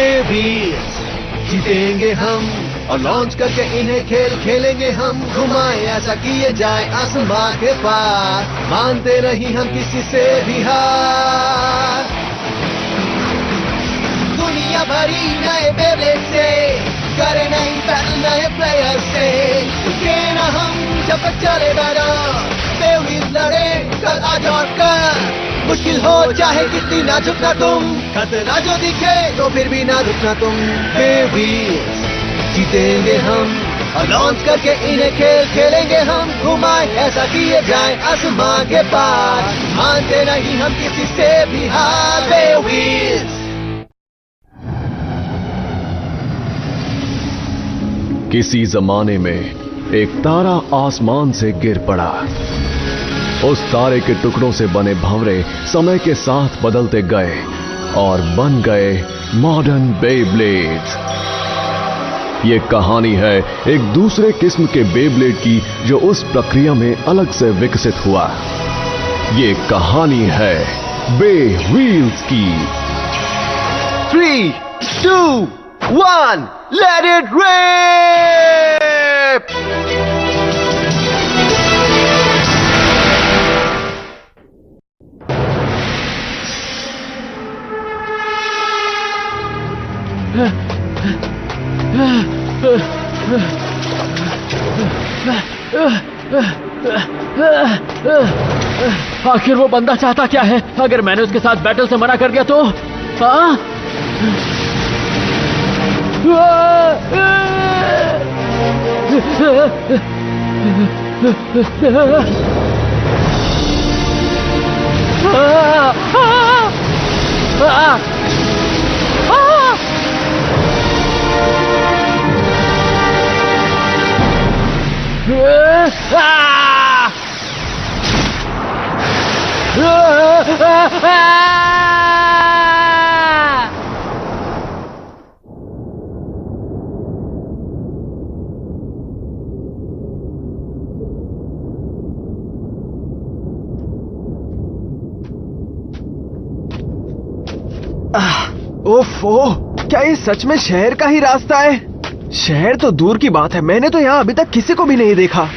Babies जीतेंगे हम और लॉन्च करके इन्हें खेल खेलेंगे हम। घुमाए ऐसा किए जाए आसमां के पार, मानते नहीं हम किसी से भी हार। दुनिया भरी नए बेबलेट से करे नहीं बैटल नए प्लेयर से, के ना हम जब तक चले बैठा बेबीज लड़े कल आज और कल। मुश्किल हो चाहे कितनी ना झुकना तुम, खतरा जो दिखे तो फिर भी ना रुकना तुम। बेबीज जीतेंगे हम और लॉन्च करके इन्हें खेल खेलेंगे हम। घुमाए ऐसा किए जाए आसमां के पार, मानते नहीं हम किसी से भी हार। बेबीज किसी जमाने में एक तारा आसमान से गिर पड़ा। उस तारे के टुकड़ों से बने भंवरे समय के साथ बदलते गए और बन गए मॉडर्न बेब्लेड्स। ये कहानी है एक दूसरे किस्म के बेब्लेड की जो उस प्रक्रिया में अलग से विकसित हुआ। ये कहानी है बे व्हील्स की। 3, 2, 1 Let it rip! आखिर वो बंदा चाहता क्या है? अगर मैंने उसके साथ बैटल से मना कर दिया तो? हाँ? ओफो, क्या ये सच में शहर का ही रास्ता है? शहर तो दूर की बात है, मैंने तो यहाँ अभी तक किसी को भी नहीं देखा।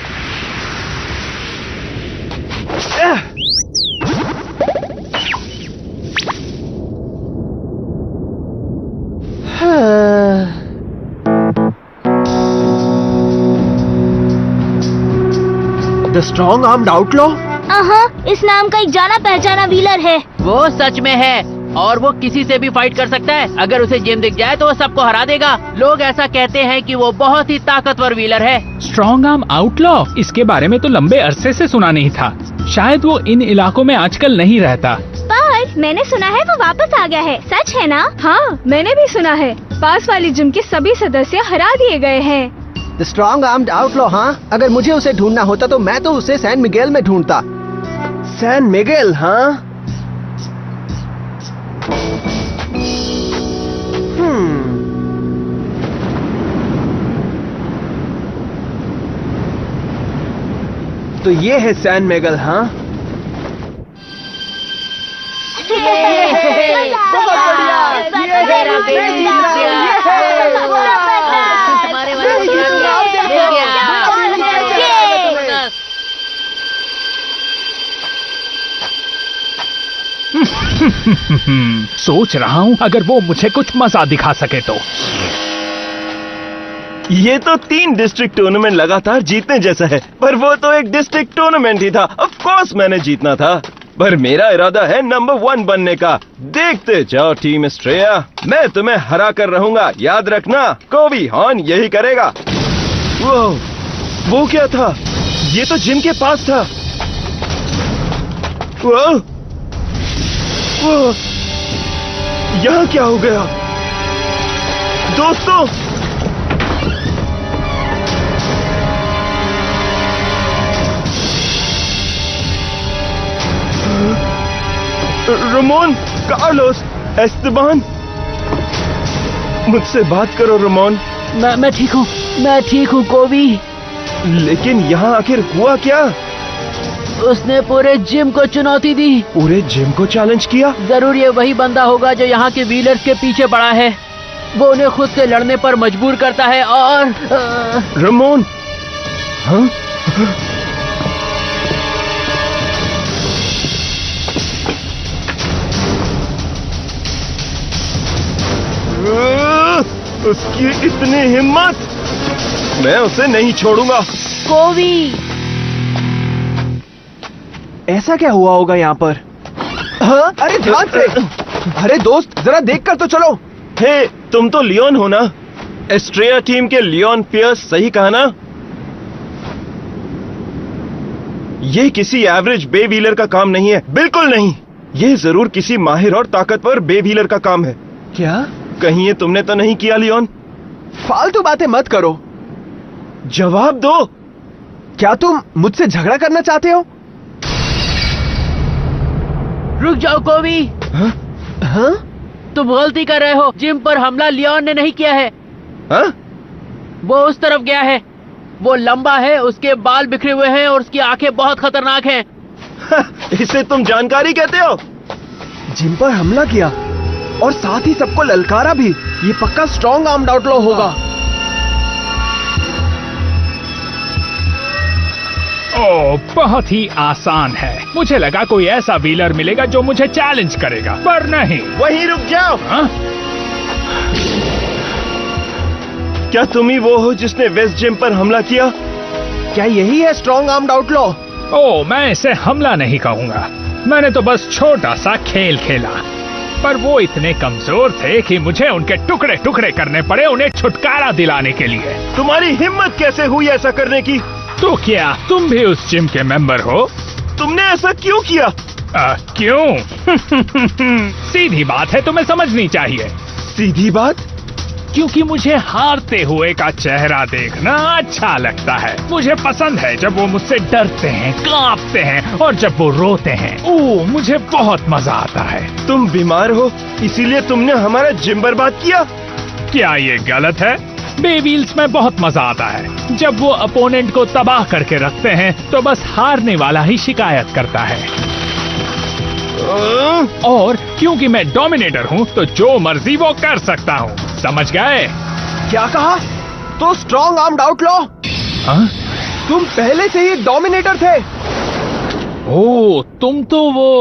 The strong armed outlaw? इस नाम का एक जाना पहचाना व्हीलर है। वो सच में है और वो किसी से भी फाइट कर सकता है। अगर उसे जिम दिख जाए तो वो सबको हरा देगा। लोग ऐसा कहते हैं कि वो बहुत ही ताकतवर व्हीलर है। स्ट्रॉन्ग आर्म आउटलॉ, इसके बारे में तो लंबे अरसे से सुना नहीं था। शायद वो इन इलाकों में आजकल नहीं रहता। पर मैंने सुना है वो वापस आ गया है, सच है ना? हाँ, मैंने भी सुना है। पास वाली जिम के सभी सदस्य हरा दिए गए हैं। The strong armed outlaw? हाँ, अगर मुझे उसे ढूंढना होता तो मैं तो उसे सैन मिगेल में ढूंढता। सैन मिगेल? हाँ। तो ये है सैन मिगेल? हाँ, बहुत सोच रहा हूँ अगर वो मुझे कुछ मजा दिखा सके तो। ये तो 3 डिस्ट्रिक्ट टूर्नामेंट लगातार जीतने जैसा है, पर वो तो एक डिस्ट्रिक्ट टूर्नामेंट ही था। ऑफ कोर्स मैंने जीतना था, पर मेरा इरादा है नंबर 1 बनने का। देखते जाओ टीम स्ट्रेया, मैं तुम्हें हरा कर रहूंगा, याद रखना। कोबी हॉर्न यही करेगा। वो क्या था? ये तो जिम के पास था। यहाँ क्या हो गया दोस्तों? रोमोन, कार्लोस, एस्तेबान, मुझसे बात करो रोमोन। मैं ठीक हूँ कोबी। लेकिन यहाँ आखिर हुआ क्या? उसने पूरे जिम को चुनौती दी। पूरे जिम को चैलेंज किया? जरूर ये वही बंदा होगा जो यहाँ के व्हीलर्स के पीछे पड़ा है। वो उन्हें खुद से लड़ने पर मजबूर करता है और रमोन, हाँ? उसकी इतनी हिम्मत, मैं उसे नहीं छोड़ूंगा। कोवी, ऐसा क्या हुआ होगा यहाँ पर? हाँ? अरे ध्यान से! अरे दोस्त, जरा देखकर तो चलो। हे, तुम तो लियोन हो ना? एस्ट्रिया टीम के लियोन पियर्स, सही कहा ना? ये किसी एवरेज बे व्हीलर का काम नहीं है, बिल्कुल नहीं। ये जरूर किसी माहिर और ताकतवर बे व्हीलर का काम है। क्या? कहीं ये तुमने तो नहीं किया लियोन? फालतू बातें मत करो। जवाब दो। क्या तुम मुझसे झगड़ा करना चाहते हो? रुक जाओ कोवी, हाँ? तुम गलती कर रहे हो। जिम पर हमला लियोन ने नहीं किया है। हाँ? वो उस तरफ गया है। वो लंबा है, उसके बाल बिखरे हुए हैं और उसकी आंखें बहुत खतरनाक हैं। इसे तुम जानकारी कहते हो? जिम पर हमला किया और साथ ही सबको ललकारा भी। ये पक्का स्ट्रॉन्ग आर्म्ड आउटलॉ होगा। ओह, बहुत ही आसान है। मुझे लगा कोई ऐसा व्हीलर मिलेगा जो मुझे चैलेंज करेगा, पर नहीं। वहीं रुक जाओ। हाँ? क्या तुम ही वो हो जिसने वेस्ट जिम पर हमला किया? क्या यही है स्ट्रॉन्ग आर्म्ड आउटलॉ? ओह, मैं इसे हमला नहीं कहूंगा। मैंने तो बस छोटा सा खेल खेला, पर वो इतने कमजोर थे कि मुझे उनके टुकड़े टुकड़े करने पड़े उन्हें छुटकारा दिलाने के लिए। तुम्हारी हिम्मत कैसे हुई ऐसा करने की? तो क्या तुम भी उस जिम के मेंबर हो? तुमने ऐसा क्यों किया? क्यों? सीधी बात है, तुम्हें समझनी चाहिए। सीधी बात? क्योंकि मुझे हारते हुए का चेहरा देखना अच्छा लगता है। मुझे पसंद है जब वो मुझसे डरते हैं, कांपते हैं और जब वो रोते हैं। ओह, मुझे बहुत मजा आता है। तुम बीमार हो, इसीलिए तुमने हमारा जिम बर्बाद किया? क्या ये गलत है? बे व्हील्स में बहुत मजा आता है। जब वो अपोनेंट को तबाह करके रखते हैं तो बस हारने वाला ही शिकायत करता है। और क्योंकि मैं डोमिनेटर हूँ तो जो मर्जी वो कर सकता हूँ। समझ गए? क्या कहा? तो स्ट्रॉन्ग आर्म्ड आउटलॉ? हाँ? तुम पहले से ही डोमिनेटर थे। ओह, तुम तो वो।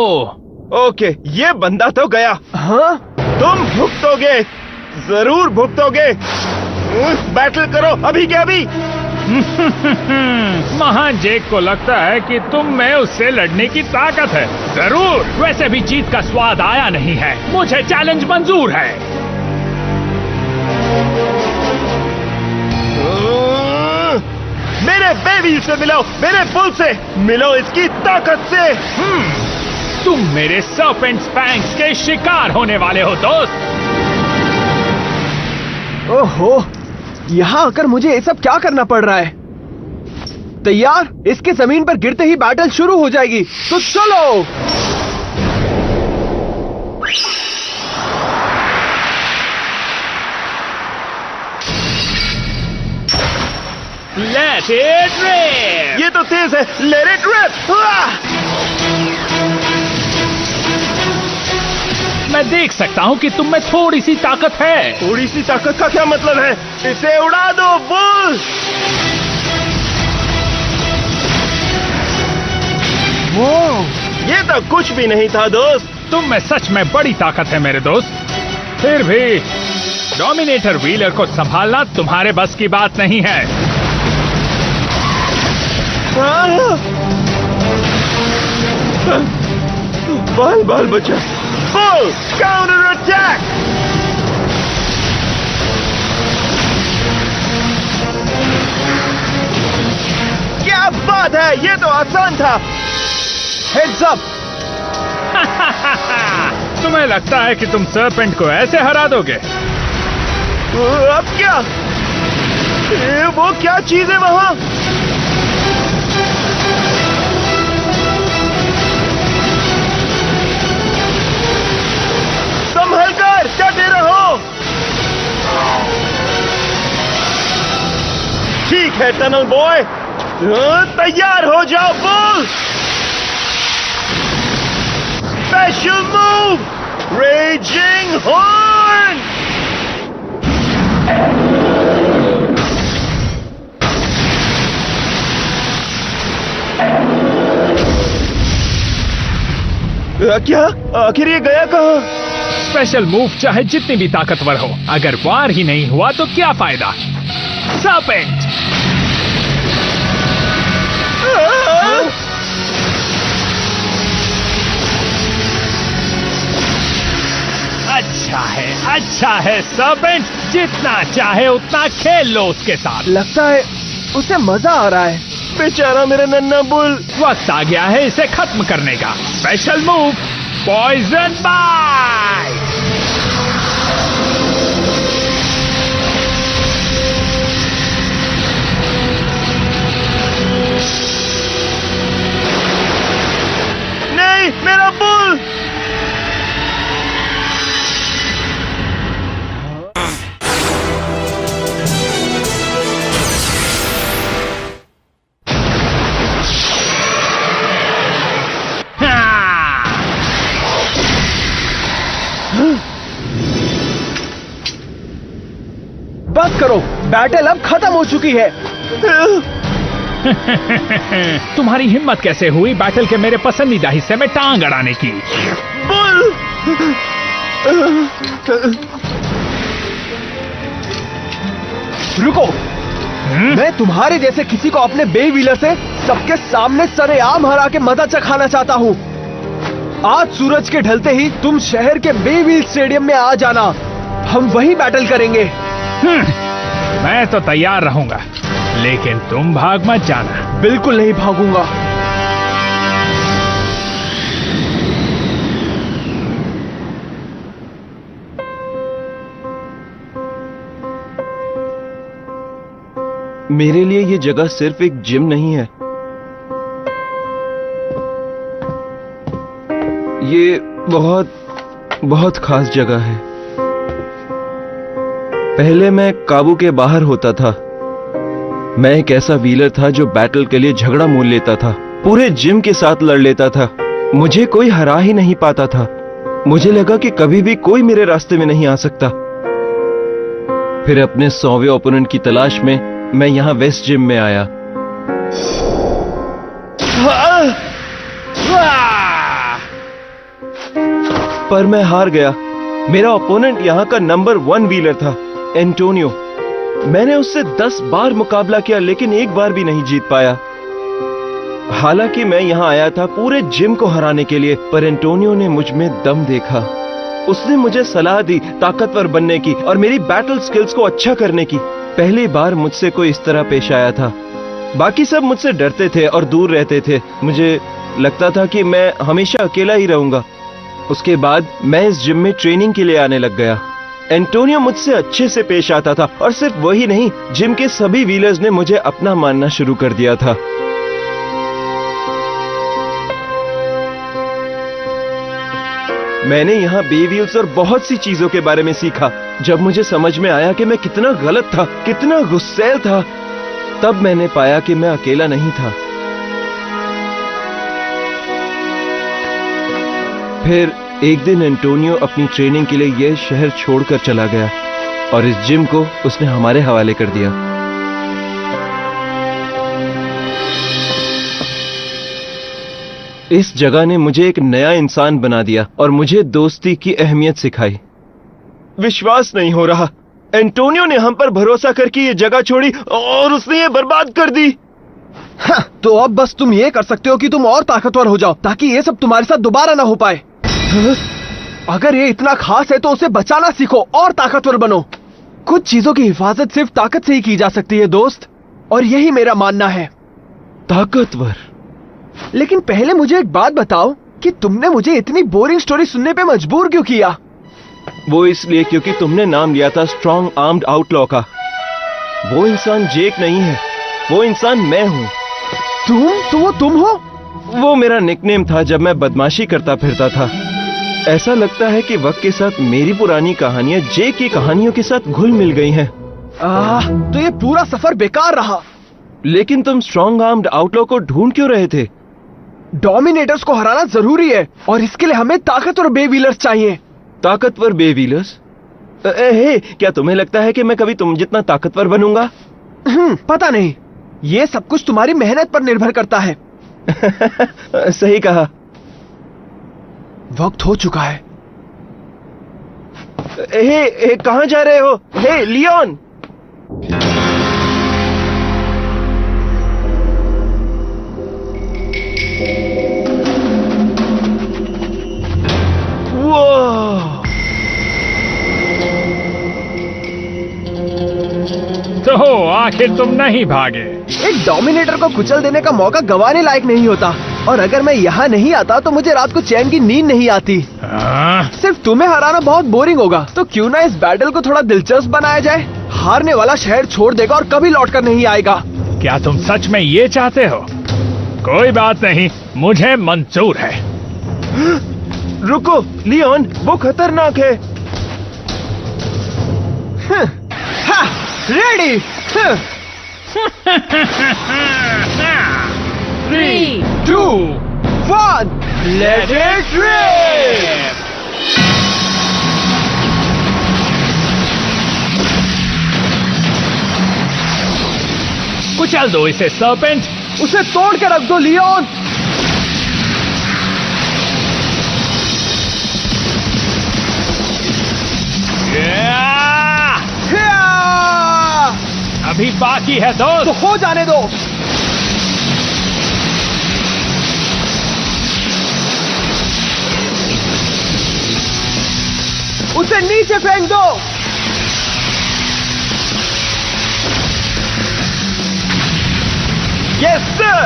ओके, ये बंदा तो गया। हाँ? तुम भुगतोगे, जरूर भुगतोगे। बैटल करो अभी के अभी। महान जेक को लगता है कि तुम में उससे लड़ने की ताकत है। जरूर। वैसे भी जीत का स्वाद आया नहीं है। मुझे चैलेंज मंजूर है। मेरे बेबी से मिलो, मेरे बुल से मिलो, इसकी ताकत से। तुम मेरे सर्पेंट स्पैंक्स के शिकार होने वाले हो दोस्त। ओहो, यहाँ आकर मुझे ये सब क्या करना पड़ रहा है? तैयार? इसके जमीन पर गिरते ही बैटल शुरू हो जाएगी, तो चलो। Let it rip! ये तो तेज है। Let it rip! मैं देख सकता हूँ कि तुम में थोड़ी सी ताकत है। थोड़ी सी ताकत का क्या मतलब है? इसे उड़ा दो बुल। वो ये तो कुछ भी नहीं था दोस्त। तुम में सच में बड़ी ताकत है मेरे दोस्त। फिर भी डोमिनेटर व्हीलर को संभालना तुम्हारे बस की बात नहीं है। बाल बाल बचा। Bull counter attack. क्या बात है, ये तो आसान था। Heads up. तुम्हें लगता है कि तुम सर्पेंट को ऐसे हरा दोगे? अब क्या? वो क्या चीज है वहां? संभल कर, डटे रहो। ठीक है टनल बॉय, तैयार हो जाओ bull. Special move, raising horn. क्या? आखिर ये गया कहाँ? स्पेशल मूव चाहे जितनी भी ताकतवर हो, अगर वार ही नहीं हुआ तो क्या फायदा? सर्पेंट! अच्छा है सर्पेंट, जितना चाहे उतना खेल लो उसके साथ। लगता है उसे मजा आ रहा है। बेचारा मेरा नन्हा बुल। वक्त आ गया है इसे खत्म करने का। Special move, poison bite. नहीं, मेरा बुल। बस करो, बैटल अब खत्म हो चुकी है। तुम्हारी हिम्मत कैसे हुई बैटल के मेरे पसंदीदा हिस्से में टांग अड़ाने की? बुल! रुको, मैं तुम्हारे जैसे किसी को अपने बे व्हीलर से सबके सामने सरेआम हरा के मजा चखाना चाहता हूँ। आज सूरज के ढलते ही तुम शहर के बे व्हील स्टेडियम में आ जाना, हम वहीं बैटल करेंगे। मैं तो तैयार रहूंगा, लेकिन तुम भाग मत जाना। बिल्कुल नहीं भागूंगा। मेरे लिए ये जगह सिर्फ एक जिम नहीं है, ये बहुत खास जगह है। पहले मैं काबू के बाहर होता था। मैं एक ऐसा व्हीलर था जो बैटल के लिए झगड़ा मोल लेता था, पूरे जिम के साथ लड़ लेता था। मुझे कोई हरा ही नहीं पाता था। मुझे लगा कि कभी भी कोई मेरे रास्ते में नहीं आ सकता। फिर अपने 100वें ओपोनेंट की तलाश में मैं यहां वेस्ट जिम में आया। पर मैं हार गया। मेरा ओपोनेंट यहां का नंबर 1 व्हीलर था, एंटोनियो। मैंने उससे 10 बार मुकाबला किया, लेकिन एक बार भी नहीं जीत पाया। हालांकि मैं यहां आया था पूरे जिम को हराने के लिए, पर एंटोनियो ने मुझ में दम देखा। उसने मुझे सलाह दी ताकतवर बनने की और मेरी बैटल स्किल्स को अच्छा करने की। पहली बार मुझसे कोई इस तरह पेश आया था। बाकी सब मुझसे डरते थे और दूर रहते थे। मुझे लगता था कि मैं हमेशा अकेला ही रहूंगा। उसके बाद मैं इस जिम में ट्रेनिंग के लिए आने लग गया। एंटोनियो मुझसे अच्छे से पेश आता था, और सिर्फ वही नहीं, जिम के सभी व्हीलर्स ने मुझे अपना मानना शुरू कर दिया था। मैंने यहाँ बे व्हील्स और बहुत सी चीजों के बारे में सीखा। जब मुझे समझ में आया कि मैं कितना गलत था, कितना गुस्सैल था, तब मैंने पाया कि मैं अकेला नहीं था। फिर एक दिन एंटोनियो अपनी ट्रेनिंग के लिए यह शहर छोड़कर चला गया और इस जिम को उसने हमारे हवाले कर दिया। इस जगह ने मुझे एक नया इंसान बना दिया और मुझे दोस्ती की अहमियत सिखाई। विश्वास नहीं हो रहा, एंटोनियो ने हम पर भरोसा करके ये जगह छोड़ी और उसने ये बर्बाद कर दी। हाँ, तो अब बस तुम ये कर सकते हो कि तुम और ताकतवर हो जाओ, ताकि ये सब तुम्हारे साथ दोबारा ना हो पाए। अगर ये इतना खास है तो उसे बचाना सीखो और ताकतवर बनो। कुछ चीजों की हिफाजत सिर्फ ताकत से ही की जा सकती है दोस्त, और यही मेरा मानना है। ताकतवर? लेकिन पहले मुझे एक बात बताओ कि तुमने मुझे इतनी बोरिंग स्टोरी सुनने पे मजबूर क्यों किया? वो इसलिए क्योंकि तुमने नाम लिया था स्ट्रॉन्ग आर्म्ड आउटलॉ का। वो इंसान जेक नहीं है, वो इंसान मैं हूँ। तुम हो? वो मेरा निकनेम था जब मैं बदमाशी करता फिरता था। ऐसा लगता है कि वक्त के साथ मेरी पुरानी कहानियां जेक की कहानियों के साथ घुल मिल गई हैं। तो ये पूरा सफर बेकार रहा। लेकिन तुम स्ट्रॉन्ग आर्म्ड आउटलॉ को ढूंढ क्यों रहे थे? डोमिनेटर्स को हराना जरूरी है और इसके लिए हमें ताकतवर बे व्हीलर्स चाहिए। ताकतवर बे व्हीलर्स? क्या तुम्हें लगता है कि मैं कभी तुम जितना ताकतवर बनूंगा? पता नहीं, ये सब कुछ तुम्हारी मेहनत पर निर्भर करता है। सही कहा। वक्त हो चुका है। हे कहाँ जा रहे हो? हे लियोन! तो आखिर तुम नहीं भागे। एक डोमिनेटर को कुचल देने का मौका गंवाने लायक नहीं होता, और अगर मैं यहाँ नहीं आता तो मुझे रात को चैन की नींद नहीं आती। सिर्फ तुम्हें हराना बहुत बोरिंग होगा, तो क्यों ना इस बैटल को थोड़ा दिलचस्प बनाया जाए। हारने वाला शहर छोड़ देगा और कभी लौट कर नहीं आएगा। क्या तुम सच में ये चाहते हो? कोई बात नहीं, मुझे मंजूर है। रुको लियोन, वो खतरनाक है। रेडी। 3, 2, 1 let it rip. कुचल दो इसे सर्पेंट। उसे तोड़ के रख दो लियोन। अभी बाकी है दोस्त। तो हो जाने दो। उसे नीचे फेंक दो। Yes sir.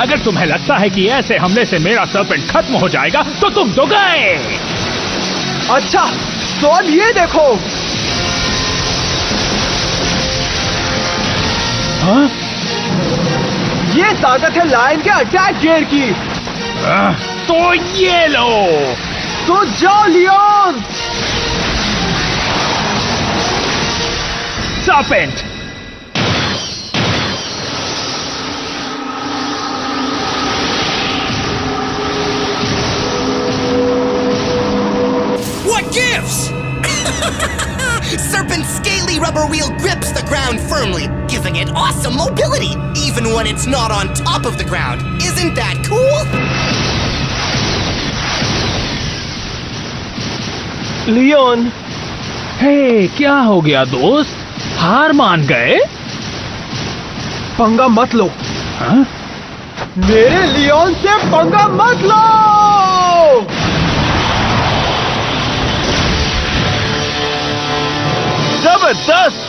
अगर तुम्हें लगता है कि ऐसे हमले से मेरा सर्पेंट खत्म हो जाएगा तो तुम तो गए। अच्छा, तो अब ये देखो। हाँ? ये ताकत है लायन के अटैक गियर की। तो ये लो। तो जाओ Leon. Serpent. What gives? Serpent's scaly rubber wheel grips the ground firmly, giving it awesome mobility, even when it's not on top of the ground. Isn't that cool? Leon, hey, क्या हो गया दोस्त? हार मान गए? पंगा मत लो। हाँ? मेरे लियोन से पंगा मत लो। जबरदस्त।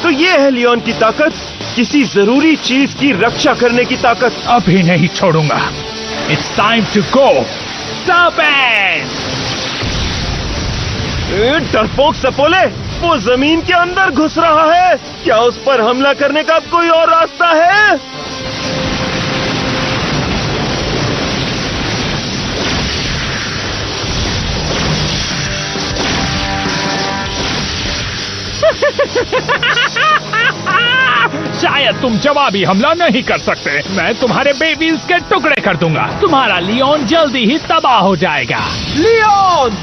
तो ये है लियोन की ताकत, किसी जरूरी चीज की रक्षा करने की ताकत। अभी नहीं छोड़ूंगा। It's time to go. Serpent! डरपोक सपोले, वो जमीन के अंदर घुस रहा है। क्या उस पर हमला करने का कोई और रास्ता है? शायद तुम जवाबी हमला नहीं कर सकते। मैं तुम्हारे बेबीज के टुकड़े कर दूंगा। तुम्हारा लियोन जल्दी ही तबाह हो जाएगा। लियोन!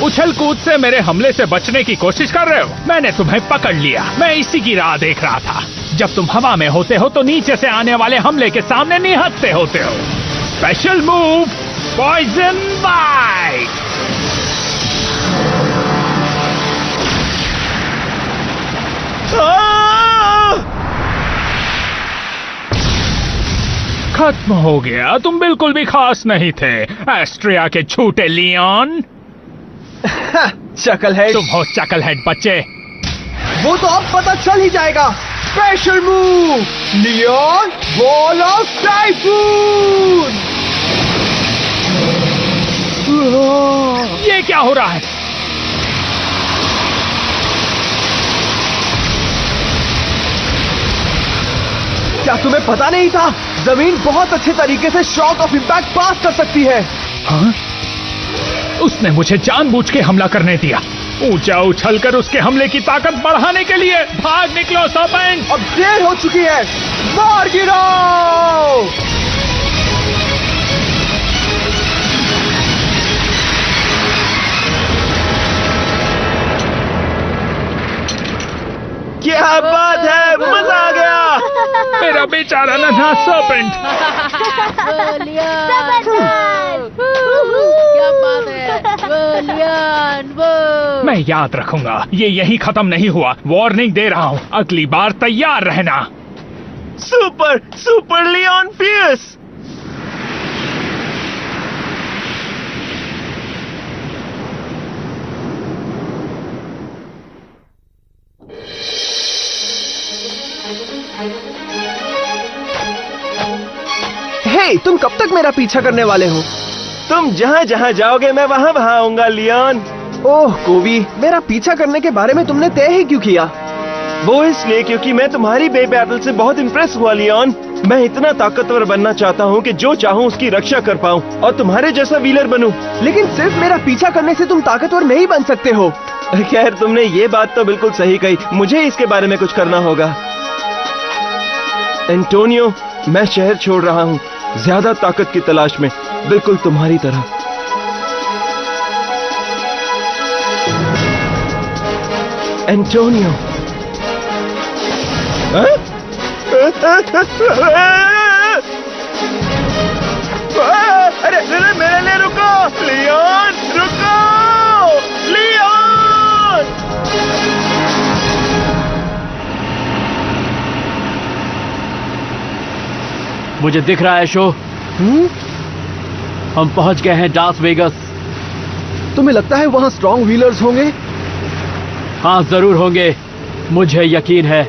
उछल कूद से मेरे हमले से बचने की कोशिश कर रहे हो? मैंने तुम्हें पकड़ लिया। मैं इसी की राह देख रहा था। जब तुम हवा में होते हो तो नीचे से आने वाले हमले के सामने निहत्थे होते हो। Special move, poison bite. खत्म हो गया। तुम बिल्कुल भी खास नहीं थे, एस्ट्रिया के झूठे लियोन। चकलहेड। तुम हो चकलहेड बच्चे। वो तो अब पता चल ही जाएगा। Special move, Leon ball of typhoon. ये क्या हो रहा है? क्या तुम्हें पता नहीं था? जमीन बहुत अच्छे तरीके से शॉक ऑफ इंपैक्ट पास कर सकती है। हाँ? उसने मुझे जानबूझ के हमला करने दिया। ऊंचा उछलकर उसके हमले की ताकत बढ़ाने के लिए भाग निकलो सर्पेंट। अब देर हो चुकी है। मार गिराओ। क्या बात है, मजा आ गया। मेरा मेरा बेचारा नन्हा सर्पेंट। क्या बात है मैं याद रखूंगा, ये यहीं खत्म नहीं हुआ। वार्निंग दे रहा हूँ, अगली बार तैयार रहना। Super Leone piers. हे, तुम कब तक मेरा पीछा करने वाले हो? तुम जहाँ जहाँ जाओगे मैं वहाँ वहाँ आऊंगा लियोन। ओह कोवी, मेरा पीछा करने के बारे में तुमने तय ही क्यों किया? वो इसलिए क्योंकि मैं तुम्हारी बे बैटल से बहुत इम्प्रेस हुआ लियोन। मैं इतना ताकतवर बनना चाहता हूँ कि जो चाहूँ उसकी रक्षा कर पाऊँ और तुम्हारे जैसा व्हीलर बनूं। लेकिन सिर्फ मेरा पीछा करने से तुम ताकतवर नहीं बन सकते हो। खैर, तुमने ये बात तो बिल्कुल सही कही। मुझे इसके बारे में कुछ करना होगा। एंटोनियो, मैं शहर छोड़ रहा हूँ ज्यादा ताकत की तलाश में, बिल्कुल तुम्हारी तरह। एंटोनियो। अरे मेरे लिए रुको लियोन, रुको लियोन। मुझे दिख रहा है शो। हम पहुंच गए हैं डार्थ वेगस। तुम्हें लगता है वहाँ स्ट्रॉन्ग व्हीलर्स होंगे? हाँ जरूर होंगे, मुझे यकीन है।